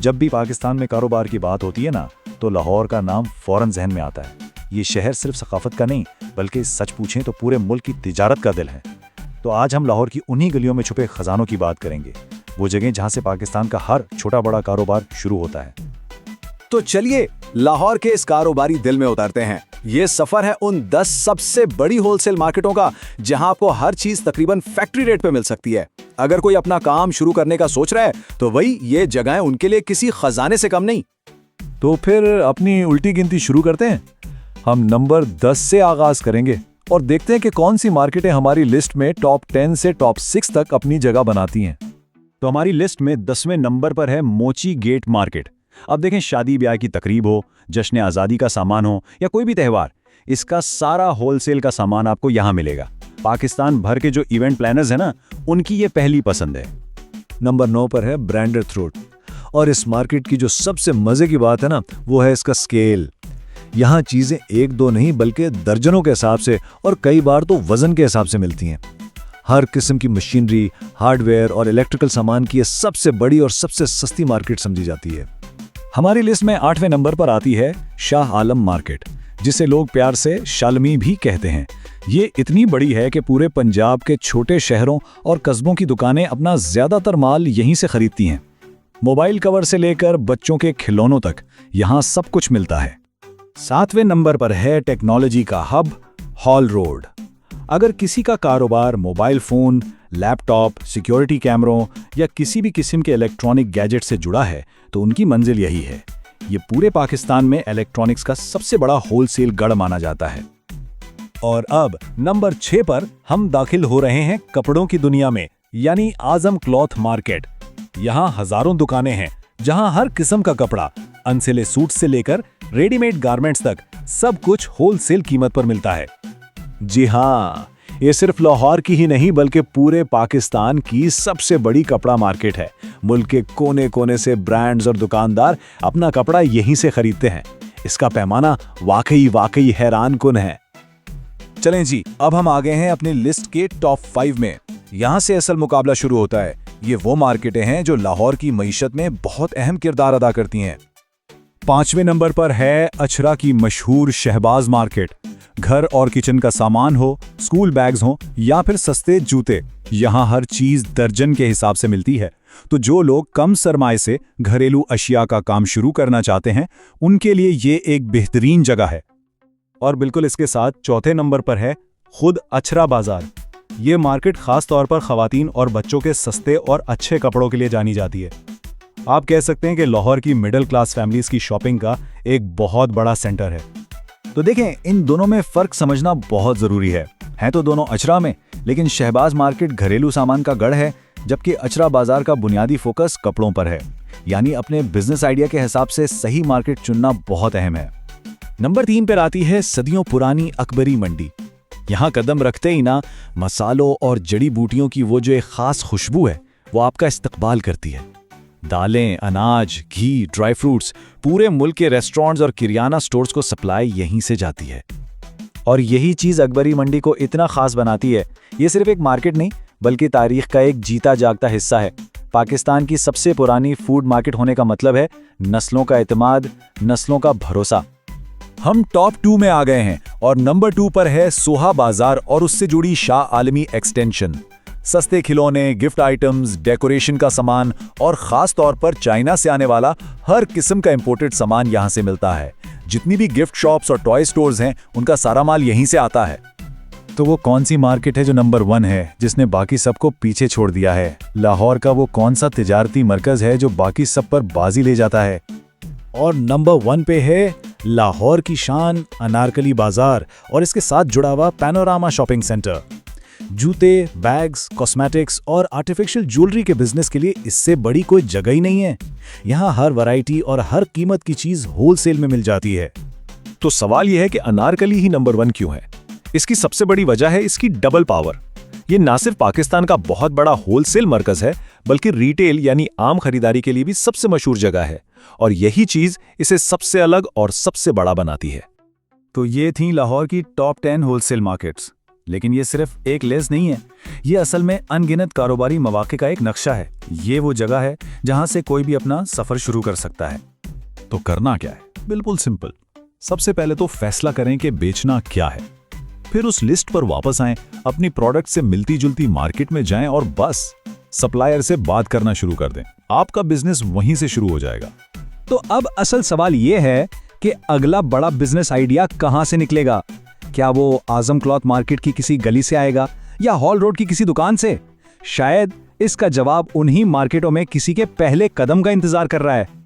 जब भी पाकिस्तान में कारोबार की बात होती है ना, तो लाहौर का नाम फौरन जहन में आता है। ये शहर सिर्फ सकाफत का नहीं, बल्कि सच पूछें तो पूरे मुल्क की तिजारत का दिल है। तो आज हम लाहौर की उन्हीं गलियों में छुपे खजानों की बात करेंगे, वो जगह जहां से पाकिस्तान का हर छोटा बड़ा कारोबार शुरू होता है। तो चलिए लाहौर के इस कारोबारी दिल में उतरते हैं। ये सफर है उन 10 सबसे बड़ी होलसेल मार्केटों का, जहां आपको हर चीज तकरीबन फैक्ट्री रेट पे मिल सकती है। अगर कोई अपना काम शुरू करने का सोच रहा है तो वही ये जगहें उनके लिए किसी खजाने से कम नहीं। तो फिर अपनी उल्टी गिनती शुरू करते हैं। हम नंबर 10 से आगाज करेंगे और देखते हैं कि कौन सी मार्केटें हमारी लिस्ट में टॉप 10 से टॉप 6 तक अपनी जगह बनाती हैं। तो हमारी लिस्ट में 10वें नंबर पर है मोची गेट मार्केट। अब देखें, शादी ब्याह की तकरीब हो, जश्न आज़ादी का सामान हो या कोई भी त्यौहार, इसका सारा होलसेल का सामान आपको यहाँ मिलेगा। पाकिस्तान भर के जो इवेंट प्लानर्स हैं ना, उनकी ये पहली पसंद है। नंबर 9 पर है ब्रांडेड थ्रोट। और इस मार्केट की जो सबसे मजे की बात है ना, वो है इसका स्केल। यहाँ चीजें एक दो नहीं बल्कि दर्जनों के हिसाब से और कई बार तो वजन के हिसाब से मिलती हैं। हर किस्म की मशीनरी, हार्डवेयर और इलेक्ट्रिकल सामान की ये सबसे बड़ी और सबसे सस्ती मार्केट समझी जाती है। हमारी लिस्ट में 8वें नंबर पर आती है शाह आलम मार्केट, जिसे लोग प्यार से शालमी भी कहते हैं। ये इतनी बड़ी है कि पूरे पंजाब के छोटे शहरों और कस्बों की दुकानें अपना ज्यादातर माल यहीं से खरीदती हैं। मोबाइल कवर से लेकर बच्चों के खिलौनों तक यहाँ सब कुछ मिलता है। 7वें नंबर पर है टेक्नोलॉजी का हब हॉल रोड। अगर किसी का कारोबार मोबाइल फोन, लैपटॉप, सिक्योरिटी कैमरों या किसी भी किस्म के इलेक्ट्रॉनिक गैजेट से जुड़ा है तो उनकी मंजिल यही है। ये पूरे पाकिस्तान में इलेक्ट्रॉनिक्स का सबसे बड़ा होलसेल गढ़ माना जाता है। और अब नंबर 6 पर हम दाखिल हो रहे हैं कपड़ों की दुनिया में, यानी आजम क्लॉथ मार्केट। यहाँ हजारों दुकानें हैं जहाँ हर किस्म का कपड़ा, अनसिले सूट से लेकर रेडीमेड गारमेंट्स तक, सब कुछ होलसेल कीमत पर मिलता है। जी हाँ, ये सिर्फ लाहौर की ही नहीं बल्कि पूरे पाकिस्तान की सबसे बड़ी कपड़ा मार्केट है। मुल्क के कोने कोने से ब्रांड्स और दुकानदार अपना कपड़ा यहीं से खरीदते हैं। इसका पैमाना वाकई हैरानकुन है। चलें जी, अब हम आ गए हैं अपनी लिस्ट के टॉप 5 में। यहाँ से असल मुकाबला शुरू होता है। ये वो मार्केटें हैं जो लाहौर की मईशत में बहुत अहम किरदार अदा करती हैं। 5वें नंबर पर है अचरा की मशहूर शहबाज मार्केट। घर और किचन का सामान हो, स्कूल बैग्स हो या फिर सस्ते जूते, यहाँ हर चीज दर्जन के हिसाब से मिलती है। तो जो लोग कम सरमाए से घरेलू अशिया का काम शुरू करना चाहते हैं, उनके लिए ये एक बेहतरीन जगह है। और बिल्कुल इसके साथ 4थे नंबर पर है खुद अचरा बाजार। ये मार्केट खास तौर पर खवातीन और बच्चों के सस्ते और अच्छे कपड़ों के लिए जानी जाती है। आप कह सकते हैं कि लाहौर की मिडिल क्लास फैमिलीज की शॉपिंग का एक बहुत बड़ा सेंटर है। तो देखें, इन दोनों में फर्क समझना बहुत जरूरी है तो दोनों अचरा में, लेकिन शहबाज मार्केट घरेलू सामान का गढ़ है, जबकि अचरा बाजार का बुनियादी फोकस कपड़ों पर है। यानी अपने बिजनेस आइडिया के हिसाब से सही मार्केट चुनना बहुत अहम है। नंबर 3 पर आती है सदियों पुरानी अकबरी मंडी। यहाँ कदम रखते ही ना, मसालों और जड़ी बूटियों की वो जो एक खास खुशबू है, वो आपका इस्तकबाल करती है। दालें, अनाज, घी, ड्राई फ्रूट्स, पूरे मुल्क के रेस्टोरेंट्स और किरियाना स्टोर्स को सप्लाई यहीं से जाती है। और यही चीज़ अकबरी मंडी को इतना खास बनाती है। ये सिर्फ एक मार्केट नहीं बल्कि तारीख का एक जीता जागता हिस्सा है। पाकिस्तान की सबसे पुरानी फूड मार्केट होने का मतलब है नस्लों का एतमाद, नस्लों का भरोसा। हम टॉप 2 में आ गए हैं और नंबर 2 पर है सोहा बाजार और उससे जुड़ी शाह आलमी एक्सटेंशन। सस्ते खिलौने, गिफ्ट आइटम्स, डेकोरेशन का सामान और खास तौर पर चाइना से आने वाला हर किस्म का इंपोर्टेड सामान यहाँ से मिलता है। जितनी भी गिफ्ट शॉप्स और टॉय स्टोर्स हैं, उनका सारा माल यहीं से आता है। तो वो कौन सी मार्केट है जो नंबर 1 है, जिसने बाकी सबको पीछे छोड़ दिया है? लाहौर का वो कौन सा तिजारती मरकज है जो बाकी सब पर बाजी ले जाता है? और नंबर 1 पे है लाहौर की शान अनारकली बाजार और इसके साथ जुड़ा हुआ पैनोरामा शॉपिंग सेंटर। जूते, बैग्स, कॉस्मेटिक्स और आर्टिफिशियल ज्वेलरी के बिजनेस के लिए इससे बड़ी कोई जगह ही नहीं है। यहाँ हर वैरायटी और हर कीमत की चीज होलसेल में मिल जाती है। तो सवाल यह है कि अनारकली ही नंबर 1 क्यों है? इसकी सबसे बड़ी वजह है इसकी डबल पावर। ये ना सिर्फ पाकिस्तान का बहुत बड़ा होलसेल मरकज है, बल्कि रिटेल यानी आम खरीदारी के लिए भी सबसे मशहूर जगह है। और यही चीज इसे सबसे अलग और सबसे बड़ा बनाती है। तो ये थी लाहौर की टॉप 10 होलसेल मार्केट्स। लेकिन ये सिर्फ एक लेस नहीं है, ये असल में अनगिनत कारोबारी मौके का एक नक्शा है। ये वो जगह है जहां से कोई भी अपना सफर शुरू कर सकता है। तो करना क्या है? बिल्कुल सिंपल। सबसे पहले तो फैसला करें कि बेचना क्या है। फिर उस लिस्ट पर वापस आएं, अपनी प्रोडक्ट से मिलती जुलती मार्केट में जाएं और बस सप्लायर से बात करना शुरू कर दें। आपका बिजनेस वहीं से शुरू हो जाएगा। तो अब असल सवाल यह है कि अगला बड़ा बिजनेस आइडिया कहां से निकलेगा? क्या वो आजम क्लॉथ मार्केट की किसी गली से आएगा या हॉल रोड की किसी दुकान से? शायद इसका जवाब उन्हीं मार्केटों में किसी के पहले कदम का इंतजार कर रहा है।